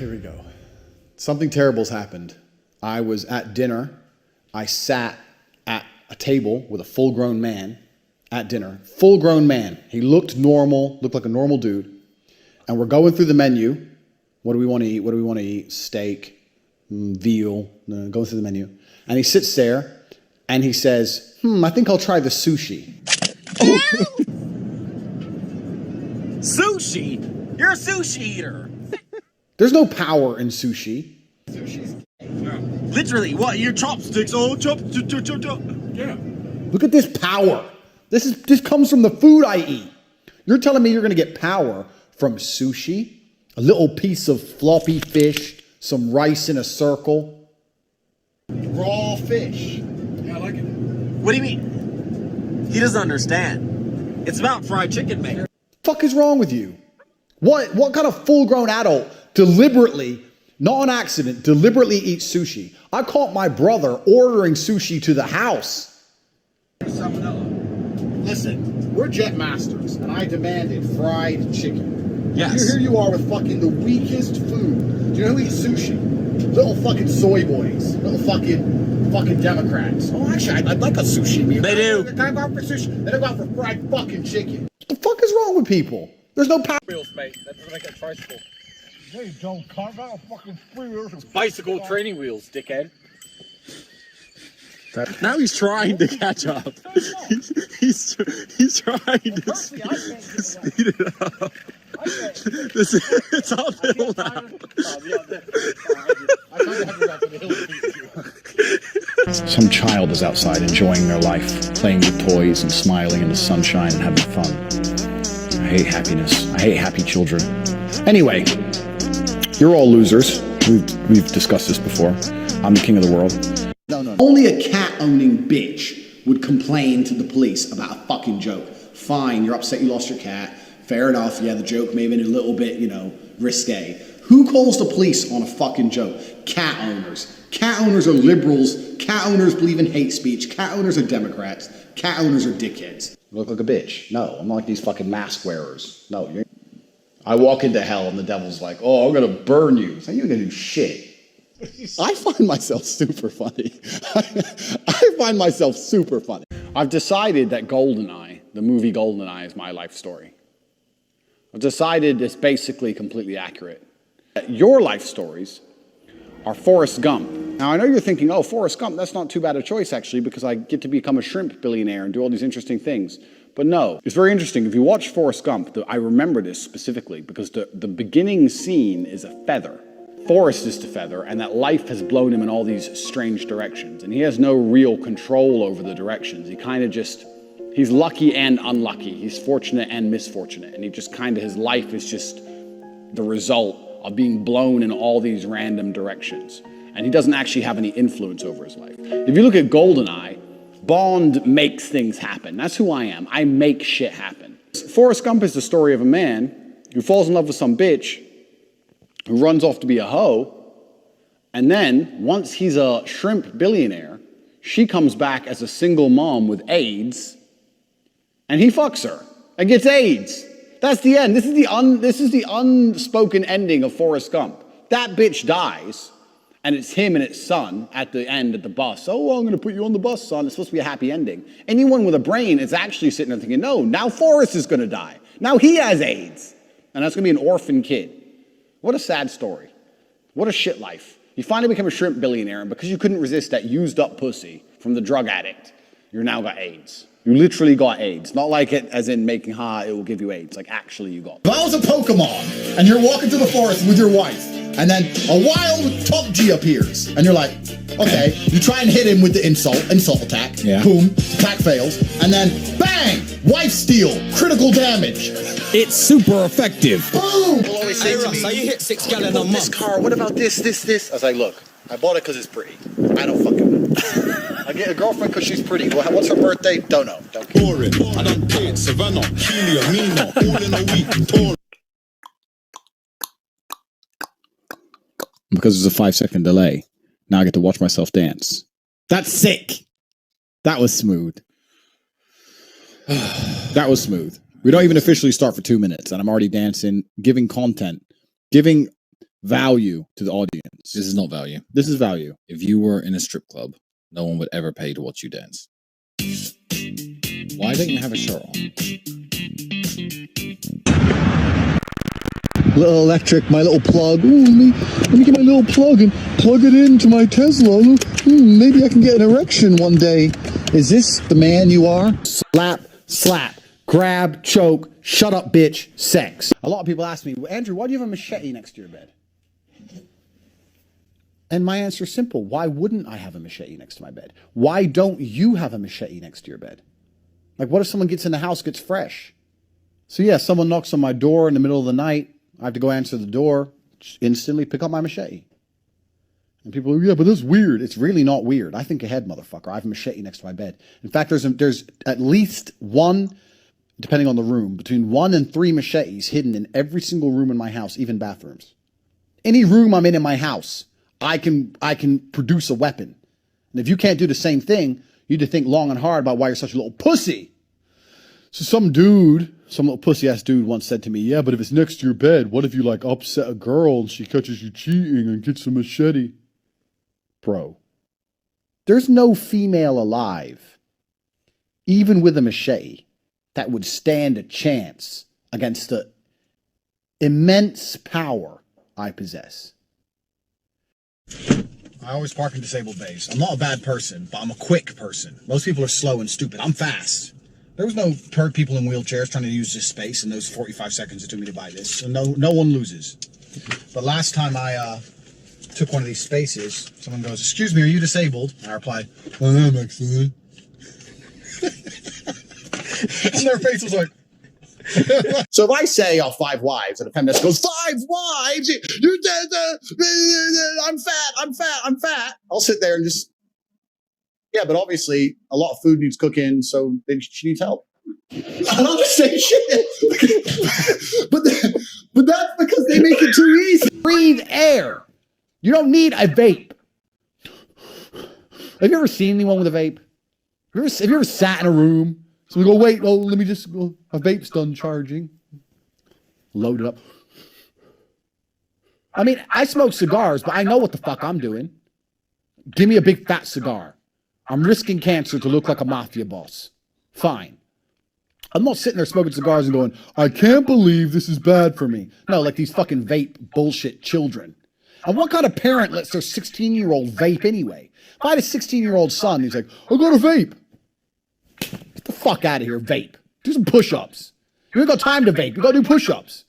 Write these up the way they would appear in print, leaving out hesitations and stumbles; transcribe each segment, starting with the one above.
Here we go. Something terrible's happened. I was at dinner. I sat at a table with a full-grown man at dinner. Full-grown man. He looked normal, looked like a normal dude. And we're going through the menu. What do we want to eat? What do we want to eat? Steak, veal, going through the menu. And he sits there and he says, I think I'll try the sushi. Sushi? You're a sushi eater. There's no power in sushi. Sushi's literally, what? Your chopsticks? Oh, chop. Yeah. Look at this power. This comes from the food I eat. You're telling me you're going to get power from sushi? A little piece of floppy fish, some rice in a circle. Raw fish. Yeah, I like it. What do you mean? He doesn't understand. It's about fried chicken, man. Fuck is wrong with you? What kind of full-grown adult deliberately, not on accident, deliberately eats sushi? I caught my brother ordering sushi to the house. Salmonella. Listen, we're jet masters, and I demanded fried chicken. Yes. Here you are with fucking the weakest food. Do you know who eats sushi? Little fucking soy boys. Little fucking Democrats. Oh, actually, I'd like a sushi meal. They do. Can I go out for sushi? They don't go out for fried fucking chicken. What the fuck is wrong with people? There's no power. Wheels, mate. That doesn't make it a tricycle. Hey, don't carve out fucking free wheels. Bicycle training wheels, dickhead. Now he's trying to catch up. He's trying to speed it up. It's uphill now. Some child is outside enjoying their life, playing with toys and smiling in the sunshine and having fun. I hate happiness. I hate happy children. Anyway, you're all losers. We've discussed this before. I'm the king of the world. No. Only a cat-owning bitch would complain to the police about a fucking joke. Fine, you're upset you lost your cat. Fair enough, yeah, the joke may have been a little bit, risque. Who calls the police on a fucking joke? Cat owners. Cat owners are liberals. Cat owners believe in hate speech. Cat owners are Democrats. Cat owners are dickheads. You look like a bitch. No, I'm not like these fucking mask wearers. No, I walk into hell and the devil's like, oh, I'm gonna burn you. So you ain't gonna do shit. I find myself super funny. I find myself super funny. I've decided that GoldenEye, the movie GoldenEye, is my life story. I've decided it's basically completely accurate. Your life stories are Forrest Gump. Now, I know you're thinking, oh, Forrest Gump, that's not too bad a choice, actually, because I get to become a shrimp billionaire and do all these interesting things. But no, it's very interesting. If you watch Forrest Gump, I remember this specifically because the beginning scene is a feather. Forrest is the feather, and that life has blown him in all these strange directions. And he has no real control over the directions. He kind of just, he's lucky and unlucky. He's fortunate and misfortunate. And he just kind of, his life is just the result of being blown in all these random directions. And he doesn't actually have any influence over his life. If you look at GoldenEye, Bond makes things happen. That's who I am. I make shit happen. Forrest Gump is the story of a man who falls in love with some bitch who runs off to be a hoe, and then, once he's a shrimp billionaire, she comes back as a single mom with AIDS, and he fucks her and gets AIDS. That's the end. This is the unspoken ending of Forrest Gump. That bitch dies, and it's him and his son at the end at the bus. Oh, well, I'm going to put you on the bus, son. It's supposed to be a happy ending. Anyone with a brain is actually sitting there thinking, no, now Forrest is going to die. Now he has AIDS, and that's going to be an orphan kid. What a sad story. What a shit life. You finally become a shrimp billionaire, and because you couldn't resist that used up pussy from the drug addict, you're now got AIDS. You literally got AIDS. Not like it as in making it will give you AIDS. Like actually you got. If I was a Pokemon, and you're walking through the forest with your wife, and then a wild Top G appears, and you're like, okay, you try and hit him with the insult attack, boom, attack fails, and then bang, wife steal, critical damage. It's super effective. Boom! People always say to me, so you hit 6 gallons a month. this car, what about this? I was like, look, I bought it because it's pretty. I don't fucking know. I get a girlfriend because she's pretty. What's her birthday? Don't know. Don't care. Boring. I done Tate, Savannah, Kelia, Mina, all in a week. Torn. Because there's a 5-second delay, now I get to watch myself dance. That's sick. That was smooth. That was smooth. We don't even officially start for 2 minutes, and I'm already dancing, giving content, giving value to the audience. This is not value. This is value. If you were in a strip club, no one would ever pay to watch you dance. Why don't you have a shirt on? Little electric, my little plug. Ooh, let me get my little plug and plug it into my Tesla. Maybe I can get an erection one day. Is this the man you are? Slap, slap, grab, choke, shut up, bitch, sex. A lot of people ask me, Andrew, why do you have a machete next to your bed? And my answer is simple. Why wouldn't I have a machete next to my bed? Why don't you have a machete next to your bed? Like, what if someone gets in the house, gets fresh? So yeah, someone knocks on my door in the middle of the night. I have to go answer the door, instantly pick up my machete. And people are, yeah, but that's weird. It's really not weird. I think ahead, motherfucker. I have a machete next to my bed. In fact, there's at least one, depending on the room, between 1 and 3 machetes hidden in every single room in my house, even bathrooms. Any room I'm in my house, I can produce a weapon. And if you can't do the same thing, you need to think long and hard about why you're such a little pussy. So some little pussy-ass dude once said to me, yeah, but if it's next to your bed, what if you, like, upset a girl and she catches you cheating and gets a machete? Bro, there's no female alive, even with a machete, that would stand a chance against the immense power I possess. I always park in disabled bays. I'm not a bad person, but I'm a quick person. Most people are slow and stupid. I'm fast. There was no people in wheelchairs trying to use this space in those 45 seconds it took me to buy this. So no one loses. But last time I took one of these spaces, someone goes, excuse me, are you disabled? And I replied, I am actually. And their face was like, so if I say, oh, 5 wives, and a feminist goes, 5 wives, I'm fat. I'll sit there and just, yeah, but obviously a lot of food needs cooking, so she needs help. And I'll just say shit. but that's because they make it too easy. Breathe air. You don't need a vape. Have you ever seen anyone with a vape? Have you ever sat in a room? So we go, wait, let me just go. My vape's done charging. Load it up. I mean, I smoke cigars, but I know what the fuck I'm doing. Give me a big fat cigar. I'm risking cancer to look like a mafia boss. Fine. I'm not sitting there smoking cigars and going, I can't believe this is bad for me. No, like these fucking vape bullshit children. And what kind of parent lets their 16-year-old vape anyway? If I had a 16-year-old son, he's like, I got a vape. Get the fuck out of here, vape. Do some push-ups. You ain't got time to vape. You gotta do push-ups.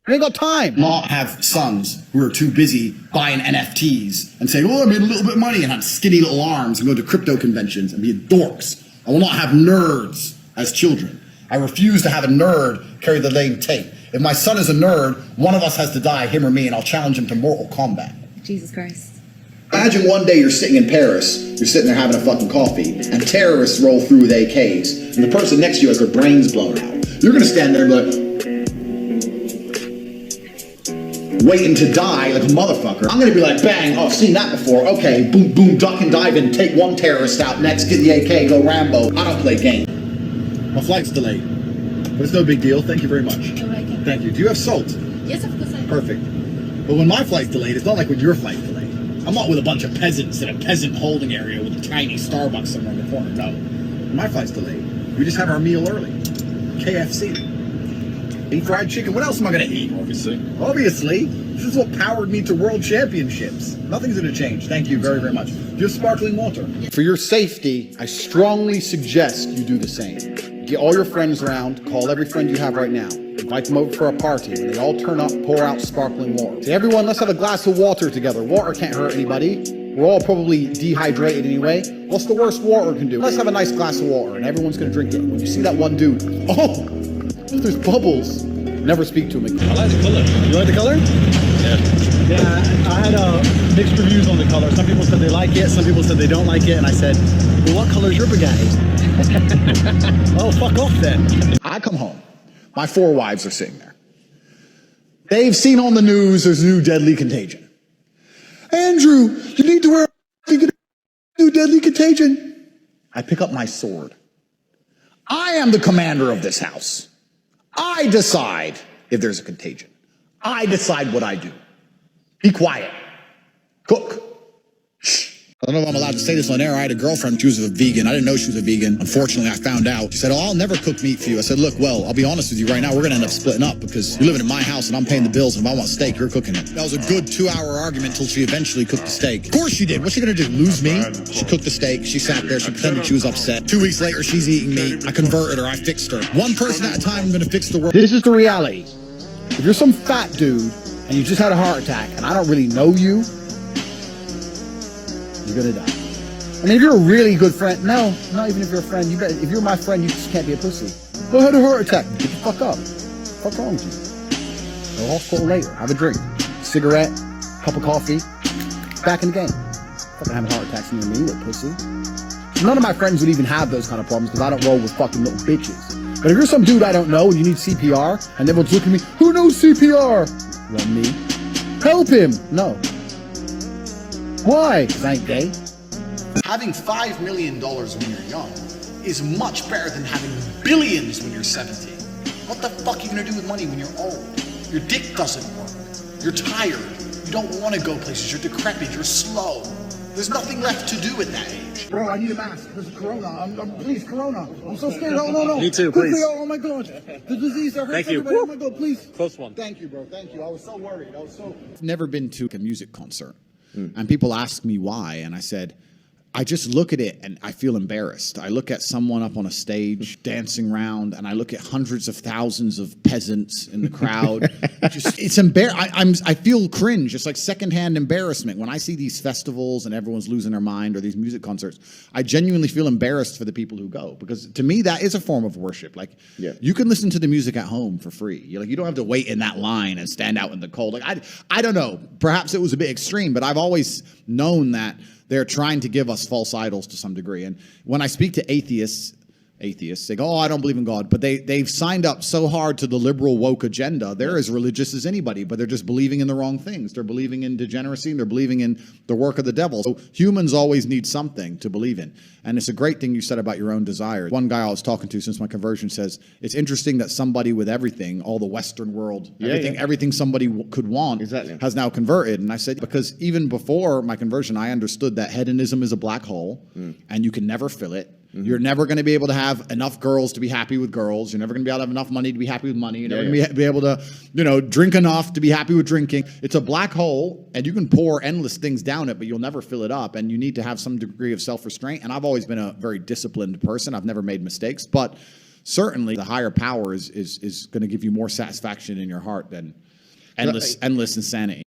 You ain't got time. Not have sons who are too busy buying NFTs and say, oh, I made a little bit of money and have skinny little arms and go to crypto conventions and be dorks. I will not have nerds as children. I refuse to have a nerd carry the name Tate. If my son is a nerd, one of us has to die, him or me, and I'll challenge him to mortal combat. Jesus Christ. Imagine one day you're sitting in Paris, you're sitting there having a fucking coffee, and terrorists roll through with AKs, and the person next to you has their brains blown out. You're gonna stand there and be like, waiting to die like a motherfucker. I'm gonna be like, bang, oh, I've seen that before. Okay, boom, boom, duck and dive in, take one terrorist out, next get the AK, go Rambo. I don't play games. My flight's delayed, but it's no big deal. Thank you very much. You're welcome. Thank you. Do you have salt? Yes, of course I have. Perfect. But when my flight's delayed, it's not like when your flight's delayed. I'm not with a bunch of peasants in a peasant holding area with a tiny Starbucks somewhere in the corner. No. When my flight's delayed, we just have our meal early. KFC. Eat fried chicken. What else am I going to eat? Obviously. This is what powered me to world championships. Nothing's going to change. Thank you very, very much. Do you have sparkling water? For your safety, I strongly suggest you do the same. Get all your friends around. Call every friend you have right now. Invite them over for a party. When they all turn up, pour out sparkling water. Say, everyone, let's have a glass of water together. Water can't hurt anybody. We're all probably dehydrated anyway. What's the worst water can do? Let's have a nice glass of water, and everyone's going to drink it. When you see that one dude, oh, there's bubbles. Never speak to him again. I like the color. You like the color? Yeah. Yeah, I had mixed reviews on the color. Some people said they like it, some people said they don't like it, and I said, well, what color is your Bugatti? Oh, fuck off then. I come home. My 4 wives are sitting there. They've seen on the news there's a new deadly contagion. Andrew, you need to wear a new deadly contagion. I pick up my sword. I am the commander of this house. I decide if there's a contagion. I decide what I do. Be quiet. Cook. Shh. I don't know if I'm allowed to say this on air. I had a girlfriend. She was a vegan. I didn't know she was a vegan. Unfortunately, I found out. She said, oh, I'll never cook meat for you. I said, look, well, I'll be honest with you right now. We're going to end up splitting up because you're living in my house and I'm paying the bills. And if I want steak, you're cooking it. That was a good 2-hour argument until she eventually cooked the steak. Of course she did. What's she going to do? Lose me? She cooked the steak. She sat there. She pretended she was upset. 2 weeks later, she's eating meat. I converted her. I fixed her. One person at a time, I'm going to fix the world. This is the reality. If you're some fat dude and you just had a heart attack and I don't really know you, you're going to die. I mean, if you're a really good friend, no, not even if you're a friend. You bet. If you're my friend, you just can't be a pussy. Go ahead, a heart attack. Get the fuck up. What's wrong with you? Go to hospital later. Have a drink, cigarette, cup of coffee. Back in the game. Fucking having heart attacks near me, little pussy. None of my friends would even have those kind of problems because I don't roll with fucking little bitches. But if you're some dude I don't know and you need CPR and everyone's looking at me, who knows CPR? Well, me. Help him. No. Why? Because I ain't gay. Having $5 million when you're young is much better than having billions when you're 70. What the fuck are you gonna do with money when you're old? Your dick doesn't work. You're tired. You don't want to go places. You're decrepit. You're slow. There's nothing left to do at that age. Bro, I need a mask. There's Corona. Please, Corona. I'm so scared. Oh, no. Me too, Quickly, please. Oh, my God. The disease that hurts Thank you. everybody. Oh, my God, please. Close one. Thank you, bro. Thank you. I was so worried. I've never been to a music concert. And people ask me why, and I said, I just look at it and I feel embarrassed. I look at someone up on a stage dancing around, and I look at hundreds of thousands of peasants in the crowd. It's I feel cringe. It's like secondhand embarrassment when I see these festivals and everyone's losing their mind, or these music concerts. I genuinely feel embarrassed for the people who go, because to me that is a form of worship. Like, you can listen to the music at home for free. You don't have to wait in that line and stand out in the cold. Like, I don't know. Perhaps it was a bit extreme, but I've always known that they're trying to give us false idols to some degree. And when I speak to atheists, they go, oh, I don't believe in God. But they've signed up so hard to the liberal woke agenda. They're as religious as anybody, but they're just believing in the wrong things. They're believing in degeneracy, and they're believing in the work of the devil. So humans always need something to believe in. And it's a great thing you said about your own desires. One guy I was talking to since my conversion says, it's interesting that somebody with everything, all the Western world, everything somebody could want, has now converted. And I said, because even before my conversion, I understood that hedonism is a black hole, and you can never fill it. You're never going to be able to have enough girls to be happy with girls. You're never going to be able to have enough money to be happy with money. You're never going to be able to, drink enough to be happy with drinking. It's a black hole, and you can pour endless things down it, but you'll never fill it up. And you need to have some degree of self-restraint. And I've always been a very disciplined person. I've never made mistakes, but certainly the higher power is going to give you more satisfaction in your heart than endless insanity.